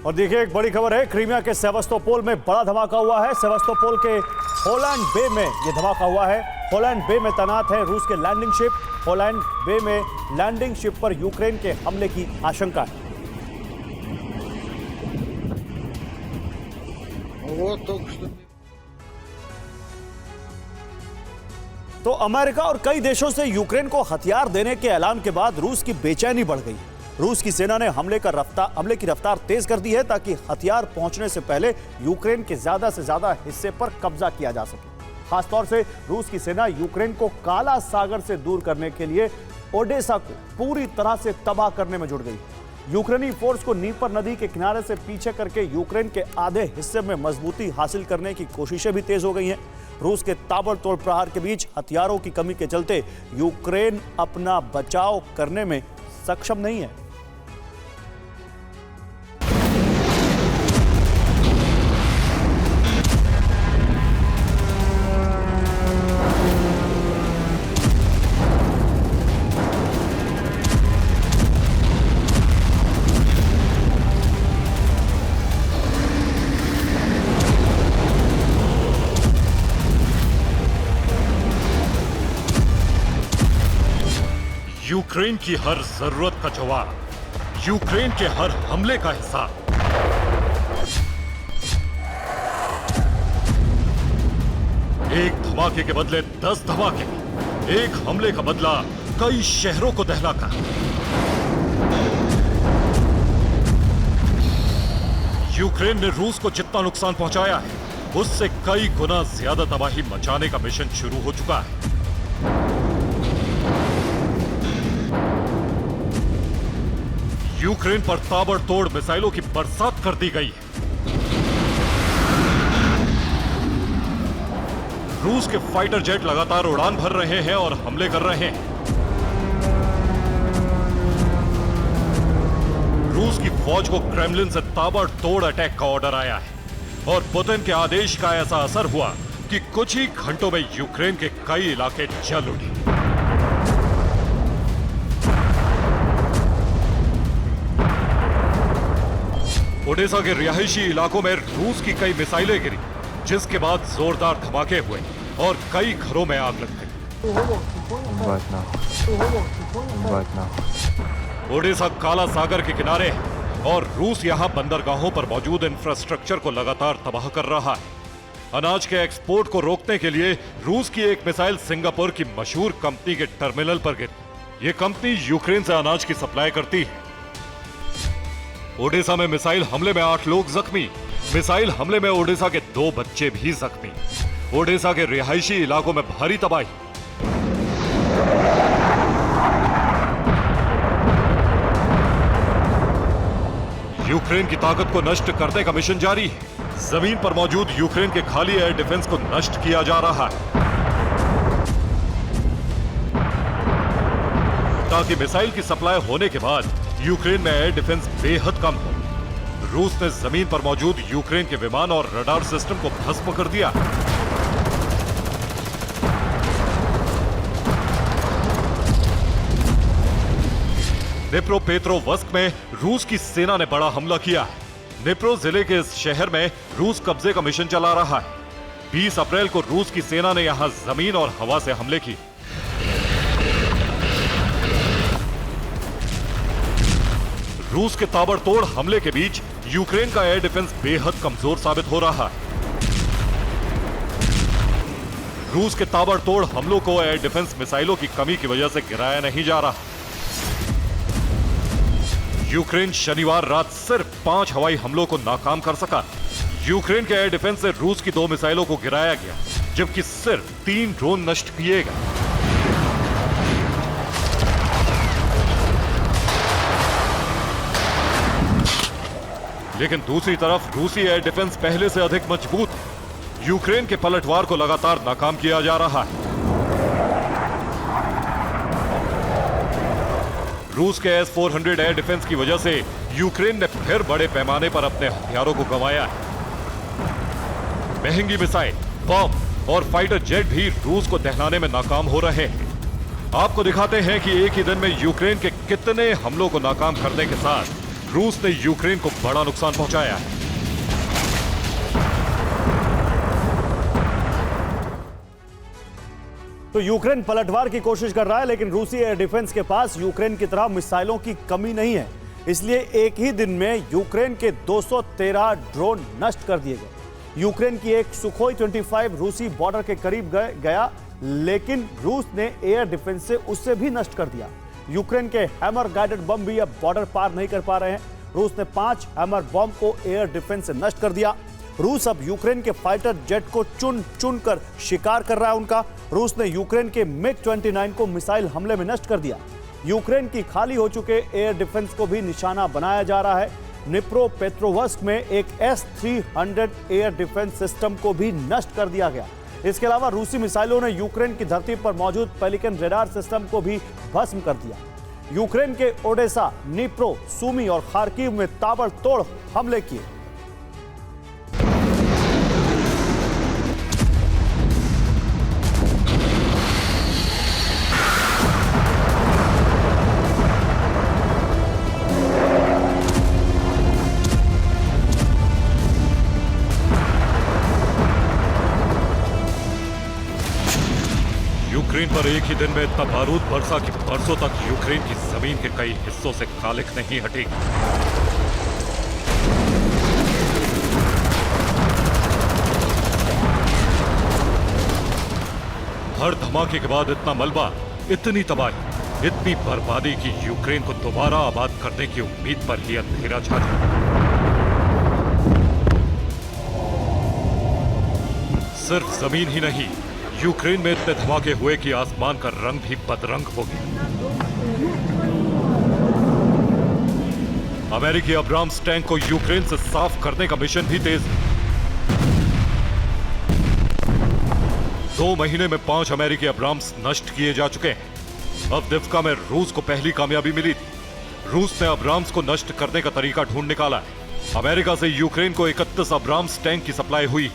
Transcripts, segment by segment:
और देखिए एक बड़ी खबर है, क्रीमिया के सेवास्तोपोल में बड़ा धमाका हुआ है। सेवास्तोपोल के होलैंड बे में यह धमाका हुआ है। होलैंड बे में तैनात है रूस के लैंडिंग शिप। होलैंड बे में लैंडिंग शिप पर यूक्रेन के हमले की आशंका है। तो अमेरिका और कई देशों से यूक्रेन को हथियार देने के ऐलान के बाद रूस की बेचैनी बढ़ गई। रूस की सेना ने हमले की रफ्तार तेज कर दी है ताकि हथियार पहुंचने से पहले यूक्रेन के ज्यादा से ज्यादा हिस्से पर कब्जा किया जा सके। खासतौर से रूस की सेना यूक्रेन को काला सागर से दूर करने के लिए ओडेसा को पूरी तरह से तबाह करने में जुट गई। यूक्रेनी फोर्स को नीपर नदी के किनारे से पीछे करके यूक्रेन के आधे हिस्से में मजबूती हासिल करने की कोशिशें भी तेज हो गई हैं। रूस के ताबड़तोड़ प्रहार के बीच हथियारों की कमी के चलते यूक्रेन अपना बचाव करने में सक्षम नहीं है। यूक्रेन की हर जरूरत का जवाब, यूक्रेन के हर हमले का हिसाब। एक धमाके के बदले 10 धमाके, एक हमले का बदला कई शहरों को दहलाकर। यूक्रेन ने रूस को जितना नुकसान पहुंचाया है, उससे कई गुना ज्यादा तबाही मचाने का मिशन शुरू हो चुका है। यूक्रेन पर ताबड़तोड़ मिसाइलों की बरसात कर दी गई है। रूस के फाइटर जेट लगातार उड़ान भर रहे हैं और हमले कर रहे हैं। रूस की फौज को क्रेमलिन से ताबड़तोड़ अटैक का ऑर्डर आया है और पुतिन के आदेश का ऐसा असर हुआ कि कुछ ही घंटों में यूक्रेन के कई इलाके जल उठे। ओडेसा के रिहायशी इलाकों में रूस की कई मिसाइलें गिरी, जिसके बाद जोरदार धमाके हुए और कई घरों में आग लग गई। ओडेसा काला सागर के किनारे है और रूस यहां बंदरगाहों पर मौजूद इंफ्रास्ट्रक्चर को लगातार तबाह कर रहा है। अनाज के एक्सपोर्ट को रोकने के लिए रूस की एक मिसाइल सिंगापुर की मशहूर कंपनी के टर्मिनल पर गिरी। यह कंपनी यूक्रेन से अनाज की सप्लाई करती है। ओडेसा में मिसाइल हमले में 8 लोग जख्मी। मिसाइल हमले में ओडेसा के 2 बच्चे भी जख्मी। ओडेसा के रिहायशी इलाकों में भारी तबाही। यूक्रेन की ताकत को नष्ट करने का मिशन जारी है। जमीन पर मौजूद यूक्रेन के खाली एयर डिफेंस को नष्ट किया जा रहा है ताकि मिसाइल की सप्लाई होने के बाद यूक्रेन में एयर डिफेंस बेहद कम हो। रूस ने जमीन पर मौजूद यूक्रेन के विमान और रडार सिस्टम को भस्म कर दिया। निप्रोपेट्रोवस्क में रूस की सेना ने बड़ा हमला किया है। निप्रो जिले के इस शहर में रूस कब्जे का मिशन चला रहा है। 20 अप्रैल को रूस की सेना ने यहां जमीन और हवा से हमले किए। रूस के ताबड़तोड़ हमले के बीच यूक्रेन का एयर डिफेंस बेहद कमजोर साबित हो रहा है। रूस के ताबड़तोड़ हमलों को एयर डिफेंस मिसाइलों की कमी की वजह से गिराया नहीं जा रहा। यूक्रेन शनिवार रात सिर्फ 5 हवाई हमलों को नाकाम कर सका। यूक्रेन के एयर डिफेंस से रूस की 2 मिसाइलों को गिराया गया, जबकि सिर्फ 3 ड्रोन नष्ट किए गए। लेकिन दूसरी तरफ रूसी एयर डिफेंस पहले से अधिक मजबूत है। यूक्रेन के पलटवार को लगातार नाकाम किया जा रहा है। रूस के S-400 एयर डिफेंस की वजह से यूक्रेन ने फिर बड़े पैमाने पर अपने हथियारों को गंवाया है। महंगी मिसाइल, बम और फाइटर जेट भी रूस को दहलाने में नाकाम हो रहे हैं। आपको दिखाते हैं कि एक ही दिन में यूक्रेन के कितने हमलों को नाकाम करने के साथ रूस ने यूक्रेन को बड़ा नुकसान पहुंचाया है। तो यूक्रेन पलटवार की कोशिश कर रहा है, लेकिन रूसी एयर डिफेंस के पास यूक्रेन की तरह मिसाइलों की कमी नहीं है। इसलिए एक ही दिन में यूक्रेन के 213 ड्रोन नष्ट कर दिए गए। यूक्रेन की एक सुखोई 25 रूसी बॉर्डर के करीब गया, लेकिन रूस ने एयर डिफेंस से उससे भी नष्ट कर दिया। यूक्रेन के हैमर गाइडेड बम भी अब बॉर्डर पार नहीं कर पा रहे हैं। रूस ने 5 हैमर बम को एयर डिफेंस से नष्ट कर दिया। रूस अब यूक्रेन के फाइटर जेट को चुन चुन कर शिकार कर रहा है उनका। रूस ने यूक्रेन के MiG-29 को मिसाइल हमले में नष्ट कर दिया। यूक्रेन की खाली हो चुके एयर डिफेंस को भी निशाना बनाया जा रहा है। निप्रोपेट्रोवस्क में एक S-300 एयर डिफेंस सिस्टम को भी नष्ट कर दिया गया। इसके अलावा रूसी मिसाइलों ने यूक्रेन की धरती पर मौजूद पेलिकन रेडार सिस्टम को भी भस्म कर दिया। यूक्रेन के ओडेसा, निप्रो, सूमी और खार्किव में ताबड़तोड़ हमले किए। यूक्रेन पर एक ही दिन में इतना बारूद बरसा कि बरसों तक यूक्रेन की जमीन के कई हिस्सों से कालिख नहीं हटी। हर धमाके के बाद इतना मलबा, इतनी तबाही, इतनी बर्बादी की यूक्रेन को दोबारा आबाद करने की उम्मीद पर ही अंधेरा छा गया। सिर्फ जमीन ही नहीं, यूक्रेन में इतने धमाके हुए कि आसमान का रंग भी बदरंग हो गया। अमेरिकी अब्राम्स टैंक को यूक्रेन से साफ करने का मिशन भी तेज है। 2 महीने में 5 अमेरिकी अब्राम्स नष्ट किए जा चुके हैं। अब दिव्का में रूस को पहली कामयाबी मिली थी। रूस ने अब्राम्स को नष्ट करने का तरीका ढूंढ निकाला है। अमेरिका से यूक्रेन को 31 अब्राम्स टैंक की सप्लाई हुई।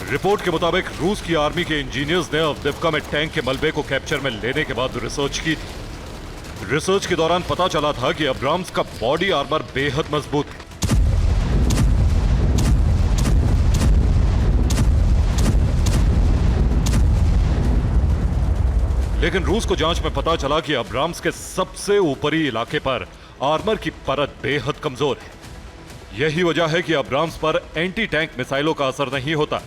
रिपोर्ट के मुताबिक रूस की आर्मी के इंजीनियर्स ने अवदिव्का में टैंक के मलबे को कैप्चर में लेने के बाद रिसर्च की थी। रिसर्च के दौरान पता चला था कि अब्राम्स का बॉडी आर्मर बेहद मजबूत है। लेकिन रूस को जांच में पता चला कि अब्राम्स के सबसे ऊपरी इलाके पर आर्मर की परत बेहद कमजोर है। यही वजह है कि अब्राम्स पर एंटी टैंक मिसाइलों का असर नहीं होता।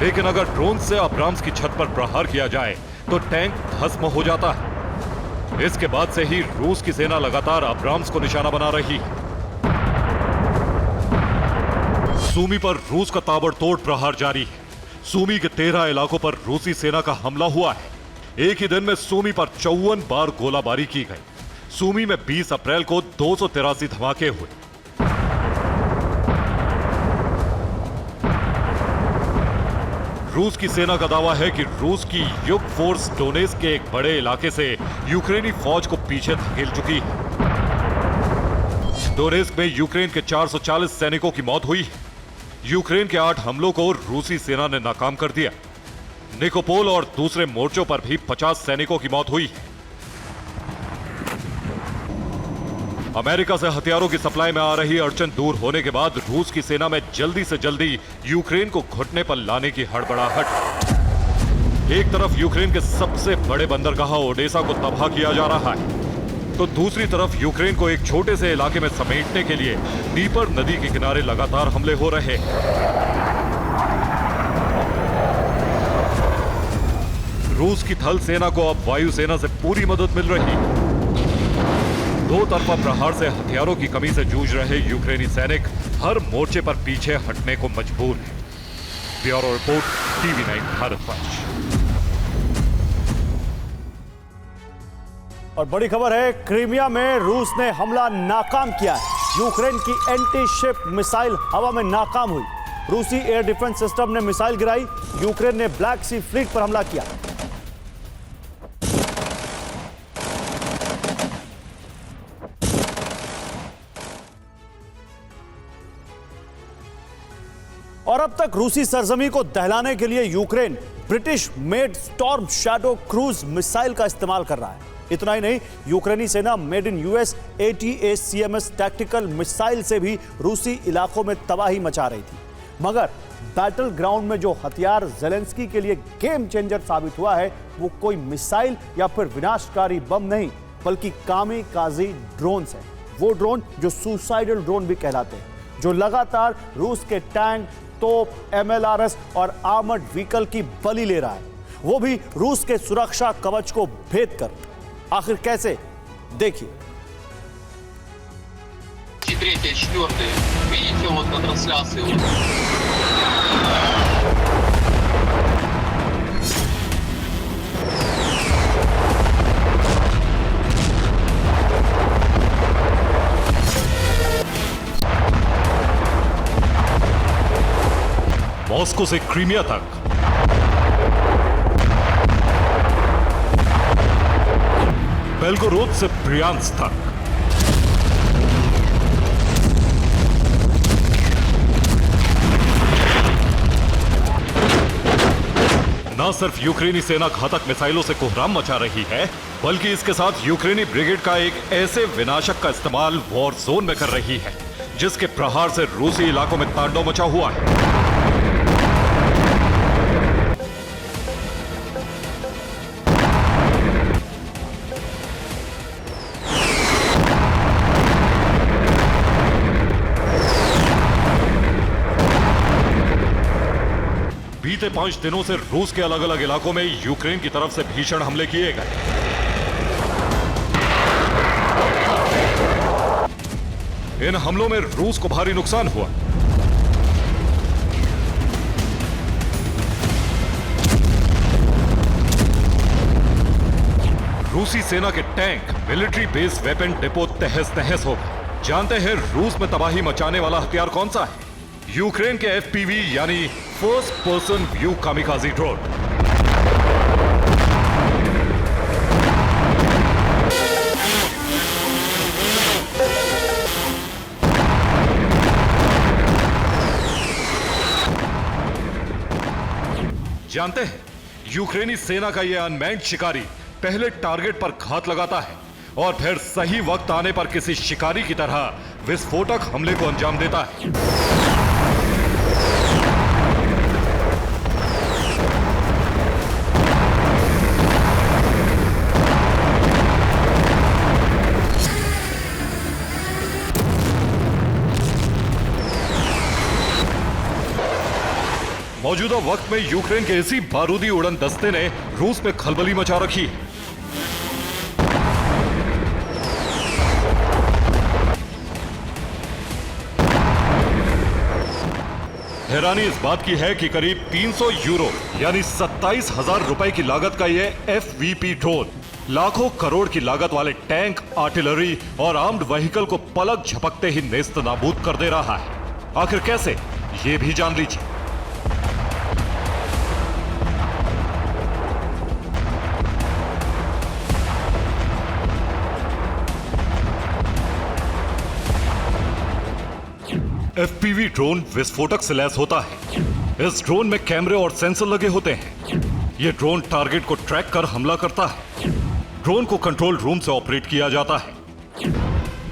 लेकिन अगर ड्रोन से अब्राम्स की छत पर प्रहार किया जाए तो टैंक भस्म हो जाता है। इसके बाद से ही रूस की सेना लगातार अब्राम्स को निशाना बना रही है। सूमी पर रूस का ताबड़तोड़ प्रहार जारी है। सूमी के 13 इलाकों पर रूसी सेना का हमला हुआ है। एक ही दिन में सूमी पर 54 बार गोलाबारी की गई। सूमी में 20 अप्रैल को 283 धमाके हुए। रूस की सेना का दावा है कि रूस की युग फोर्स डोनेस के एक बड़े इलाके से यूक्रेनी फौज को पीछे धकेल चुकी है। डोनेस्क में यूक्रेन के 440 सैनिकों की मौत हुई है। यूक्रेन के 8 हमलों को रूसी सेना ने नाकाम कर दिया। निकोपोल और दूसरे मोर्चों पर भी 50 सैनिकों की मौत हुई है। अमेरिका से हथियारों की सप्लाई में आ रही अड़चन दूर होने के बाद रूस की सेना में जल्दी से जल्दी यूक्रेन को घुटने पर लाने की हड़बड़ाहट। एक तरफ यूक्रेन के सबसे बड़े बंदरगाह ओडेसा को तबाह किया जा रहा है, तो दूसरी तरफ यूक्रेन को एक छोटे से इलाके में समेटने के लिए डीपर नदी के किनारे लगातार हमले हो रहे हैं। रूस की थल सेना को अब वायुसेना से पूरी मदद मिल रही है। दो तरफा प्रहार से हथियारों की कमी से जूझ रहे यूक्रेनी सैनिक हर मोर्चे पर पीछे हटने को मजबूर हैं। Bureau report, TV9 Bharatvarsh. और बड़ी खबर है, क्रीमिया में रूस ने हमला नाकाम किया है। यूक्रेन की एंटी शिप मिसाइल हवा में नाकाम हुई। रूसी एयर डिफेंस सिस्टम ने मिसाइल गिराई। यूक्रेन ने ब्लैक सी फ्लीट पर हमला किया। और अब तक रूसी सरजमी को दहलाने के लिए Ukraine British made storm shadow cruise missile का इस्तेमाल कर रहा है। इतना ही नहीं, यूक्रेनी सेना made in US ATACMS tactical missile से भी रूसी इलाकों में तबाही मचा रही थी। मगर बैटल ग्राउंड में जो हथियार जेलेंस्की के लिए गेम चेंजर साबित हुआ है, वो कोई मिसाइल या फिर विनाशकारी बम नहीं, बल्कि कामिकाज़ी ड्रोन्स हैं। वो ड्रोन जो सुसाइडल ड्रोन भी कहलाते हैं, जो लगातार रूस के टैंक, तोप, MLRS और आर्मर्ड व्हीकल की बलि ले रहा है, वो भी रूस के सुरक्षा कवच को भेद कर। आखिर कैसे, देखिए। 3-й, 4-й. Видите вот на трансляции? मॉस्को से क्रीमिया तक, बेल्गोरोद से ब्रियांस्क तक, न सिर्फ यूक्रेनी सेना घातक मिसाइलों से कोहराम मचा रही है, बल्कि इसके साथ यूक्रेनी ब्रिगेड का एक ऐसे विनाशक का इस्तेमाल वॉर जोन में कर रही है, जिसके प्रहार से रूसी इलाकों में तांडव मचा हुआ है। बीते 5 दिनों से रूस के अलग अलग इलाकों में यूक्रेन की तरफ से भीषण हमले किए गए। इन हमलों में रूस को भारी नुकसान हुआ। रूसी सेना के tank, military base, weapon depot तहस नहस हो गए। जानते हैं रूस में तबाही मचाने वाला हथियार कौन सा है? यूक्रेन के FPV यानी फर्स्ट पर्सन व्यू कामिकाज़ी ड्रोन। जानते हैं, यूक्रेनी सेना का यह अनमैन्ड शिकारी पहले टारगेट पर घात लगाता है और फिर सही वक्त आने पर किसी शिकारी की तरह विस्फोटक हमले को अंजाम देता है। मौजूदा वक्त में यूक्रेन के इसी बारूदी उड़न दस्ते ने रूस में खलबली मचा रखी है। हैरानी इस बात की है कि करीब 300 यूरो यानी 27,000 रुपए की लागत का यह FVP ड्रोन लाखों करोड़ की लागत वाले टैंक, आर्टिलरी और आर्म्ड व्हीकल को पलक झपकते ही नेस्त नाबूद कर दे रहा है। आखिर कैसे, ये भी जान लीजिए। FPV ड्रोन विस्फोटक से लैस होता है। इस ड्रोन में कैमरे और सेंसर लगे होते हैं। यह ड्रोन टारगेट को ट्रैक कर हमला करता है। ड्रोन को कंट्रोल रूम से ऑपरेट किया जाता है।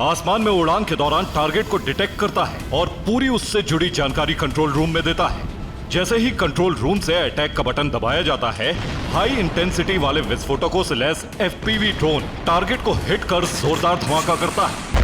आसमान में उड़ान के दौरान टारगेट को डिटेक्ट करता है और पूरी उससे जुड़ी जानकारी कंट्रोल रूम में देता है। जैसे ही कंट्रोल रूम से अटैक का बटन दबाया जाता है, हाई इंटेंसिटी वाले विस्फोटकों से लैस FPV ड्रोन टारगेट को हिट कर जोरदार धमाका करता है।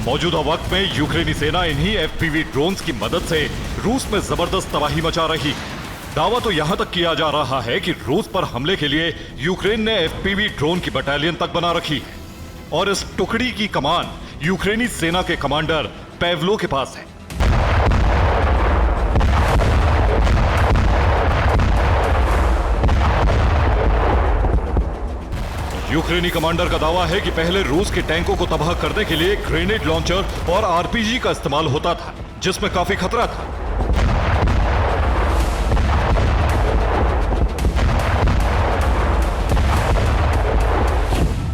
मौजूदा वक्त में यूक्रेनी सेना इन्हीं FPV ड्रोन्स की मदद से रूस में जबरदस्त तबाही मचा रही है। दावा तो यहां तक किया जा रहा है कि रूस पर हमले के लिए यूक्रेन ने FPV ड्रोन की बटालियन तक बना रखी है और इस टुकड़ी की कमान यूक्रेनी सेना के कमांडर पेवलो के पास है। यूक्रेनी कमांडर का दावा है कि पहले रूस के टैंकों को तबाह करने के लिए ग्रेनेड लॉन्चर और RPG का इस्तेमाल होता था, जिसमें काफी खतरा था।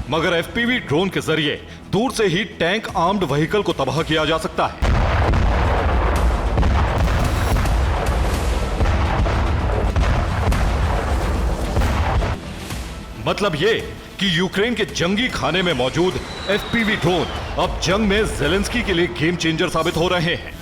मगर एफपीवी ड्रोन के जरिए दूर से ही टैंक आर्म्ड व्हीकल को तबाह किया जा सकता है। मतलब ये कि यूक्रेन के जंगी खाने में मौजूद एफपीवी ड्रोन अब जंग में ज़ेलेंस्की के लिए गेम चेंजर साबित हो रहे हैं।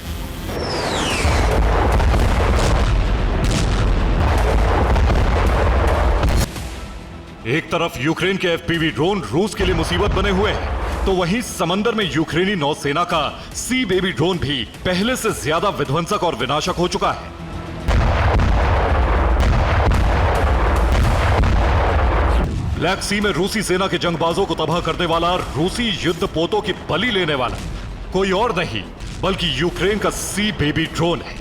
एक तरफ यूक्रेन के एफपीवी ड्रोन रूस के लिए मुसीबत बने हुए हैं, तो वहीं समंदर में यूक्रेनी नौसेना का सी बेबी ड्रोन भी पहले से ज्यादा विध्वंसक और विनाशक हो चुका है। ब्लैक सी में रूसी सेना के जंगबाजों को तबाह करने वाला रूसी युद्ध पोतों की बलि लेने वाला कोई और नहीं बल्कि यूक्रेन का सी बेबी ड्रोन है,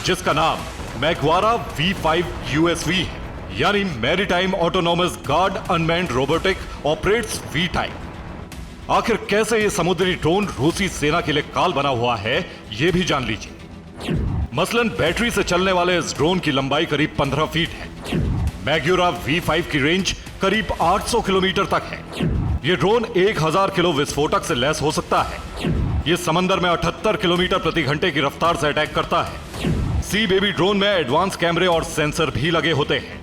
जिसका नाम मैग्वारा V5 USV है, यानी maritime autonomous guard unmanned robotic operates V type. आखिर कैसे ये समुद्री ड्रोन रूसी सेना के लिए काल बना हुआ है, ये भी जान लीजिए। मसलन बैटरी से चलने वाले इस ड्रोन की लंबाई करीब 15 फीट है। मैग्वारा V5 की रेंज करीब 800 किलोमीटर तक है। ये ड्रोन 1000 किलो विस्फोटक से लैस हो सकता है। ये समंदर में 78 किलोमीटर प्रति घंटे की रफ्तार से अटैक करता है। सी बेबी ड्रोन में एडवांस कैमरे और सेंसर भी लगे होते हैं।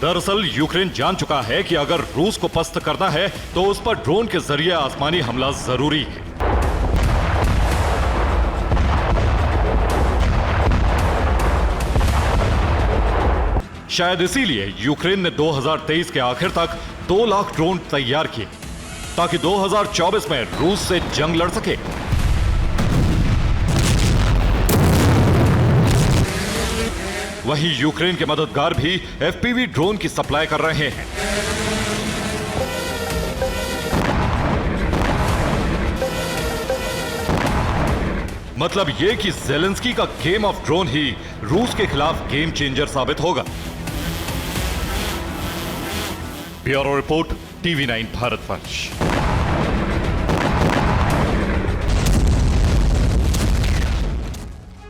दरअसल यूक्रेन जान चुका है कि अगर रूस को पस्त करना है तो उस पर ड्रोन के जरिए आसमानी हमला जरूरी है। शायद इसीलिए यूक्रेन ने 2023 के आखिर तक 2 लाख ड्रोन तैयार किए ताकि 2024 में रूस से जंग लड़ सके। वहीं यूक्रेन के मददगार भी एफपीवी ड्रोन की सप्लाई कर रहे हैं। मतलब ये कि ज़ेलेंस्की का गेम ऑफ ड्रोन ही रूस के खिलाफ गेम चेंजर साबित होगा। Bureau report, TV9 भारतवंश।